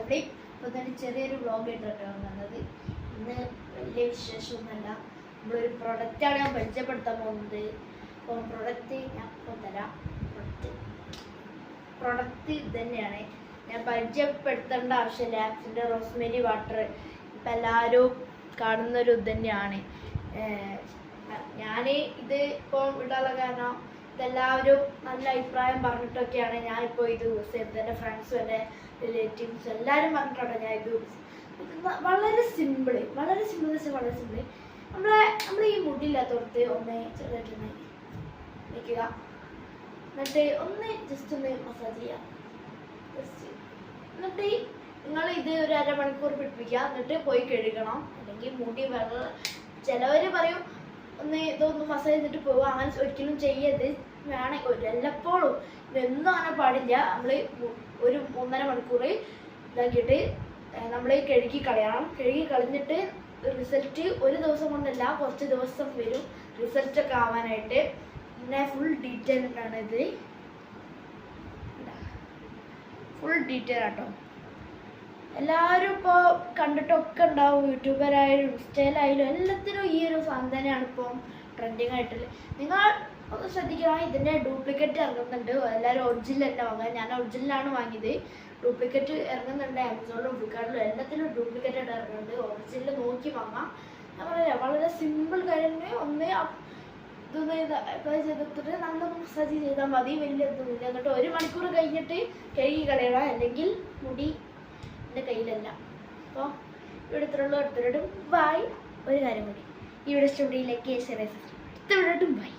Family. അപ്പോൾ തന്നെ ചെറിയൊരു വ്ളോഗ് ആയിട്ടാണ് വന്നത്. ഇന്ന് വലിയ വിശേഷമൊന്നുമല്ല, നമ്മളൊരു പ്രൊഡക്റ്റാണ് ഞാൻ പരിചയപ്പെടുത്താൻ പോകുന്നത്. അപ്പോൾ പ്രൊഡക്റ്റ് ഞാൻ ഇപ്പോൾ തരാം. പ്രൊഡക്റ്റ് ഇത് തന്നെയാണ്, ഞാൻ പരിചയപ്പെടുത്തേണ്ട ആവശ്യമില്ല. ആക്സിൻ്റെ റോസ്മേരി വാട്ടർ ഇപ്പം എല്ലാവരും കാണുന്നൊരു ഇത് തന്നെയാണ്. ഞാൻ ഇത് ഇപ്പോൾ ഇടാനുള്ള കാരണം ഇതെല്ലാവരും നല്ല അഭിപ്രായം പറഞ്ഞിട്ടൊക്കെയാണ് ഞാനിപ്പോൾ ഇത് യൂസ് ചെയ്തത്. എൻ്റെ ഫ്രണ്ട്സും എൻ്റെ റിലേറ്റീവ്സും എല്ലാവരും പറഞ്ഞിട്ടാണ് ഞാൻ ഇത് യൂസ് ചെയ്തത്. വളരെ സിമ്പിൾ വെച്ചാൽ വളരെ സിമ്പിൾ. നമ്മൾ ഈ മുടിയില്ലാത്തടത്ത് ഒന്ന് ചെറുതായിട്ടൊന്ന് വയ്ക്കുക, എന്നിട്ട് ഒന്ന് ജസ്റ്റ് ഒന്ന് മസാജ് ചെയ്യുക. എന്നിട്ട് നിങ്ങൾ ഇത് ഒരു അരമണിക്കൂർ പിടിപ്പിക്കുക, എന്നിട്ട് പോയി കഴുകണം. അല്ലെങ്കിൽ മുടി വെള്ളം ചിലവർ പറയും ഒന്ന് ഇതൊന്ന് മസാജ് ചെയ്തിട്ട് പോവുക, അങ്ങനെ ഒരിക്കലും ചെയ്യരുത്. വേണമെങ്കിൽ എല്ലപ്പോഴും ഇതൊന്നും അങ്ങനെ പാടില്ല. നമ്മൾ ഒരു 1.5 മണിക്കൂർ ഇതാക്കിയിട്ട് നമ്മൾ കഴുകി കളയണം. കഴുകി കളഞ്ഞിട്ട് റിസൾട്ട് ഒരു ദിവസം കൊണ്ടല്ല, കുറച്ച് ദിവസം വരും റിസൾട്ടൊക്കെ ആവാനായിട്ട്. പിന്നെ ഫുൾ ഡീറ്റെയിൽഡ് ആണ് ഇത്, ഫുൾ ഡീറ്റെയിൽ ആട്ടോ. എല്ലാവരും ഇപ്പോൾ കണ്ടിട്ടൊക്കെ ഉണ്ടാവും, യൂട്യൂബറായാലും ഇൻസ്റ്റയിലായാലും എല്ലാത്തിനും ഈ ഒരു സാധനം തന്നെയാണ് ഇപ്പോൾ ട്രെൻഡിങ് ആയിട്ടുള്ളത്. നിങ്ങൾ ഒന്ന് ശ്രദ്ധിക്കണം, ഇതിൻ്റെ ഡ്യൂപ്ലിക്കേറ്റ് ഇറങ്ങുന്നുണ്ട്. എല്ലാവരും ഒറിജിനൽ തന്നെ വാങ്ങുക. ഞാൻ ഒറിജിനലാണ് വാങ്ങിയത്. ഡ്യൂപ്ലിക്കേറ്റ് ഇറങ്ങുന്നുണ്ട് ആമസോണിലും ഫ്ലിപ്കാർട്ടിലും എല്ലാത്തിലും ഡ്യൂപ്ലിക്കേറ്റ് ആയിട്ട് ഇറങ്ങുന്നുണ്ട്. ഒറിജിനൽ നോക്കി വാങ്ങാം. ഞാൻ പറയാം, വളരെ സിമ്പിൾ കാര്യം. ഒന്ന് ഇതൊന്ന് അപ്ലൈ ചെയ്തിട്ട് നല്ലൊന്ന് മസാജ് ചെയ്താൽ മതി, വലിയ ഇതൊന്നുമില്ല. എന്നിട്ട് 1 മണിക്കൂർ കഴിഞ്ഞിട്ട് കഴുകി കളയണം, അല്ലെങ്കിൽ മുടി എൻ്റെ കയ്യിലല്ല. അപ്പോൾ ഇവിടെ ഇത്രയുള്ള അടുത്തിട്ടും ബൈ. ഒരു കാര്യം കൂടി, ഈ വീഡിയോ ഇഷ്ടപ്പെട്ടില്ലെങ്കിൽ അടുത്ത വീഡിയോ ബൈ.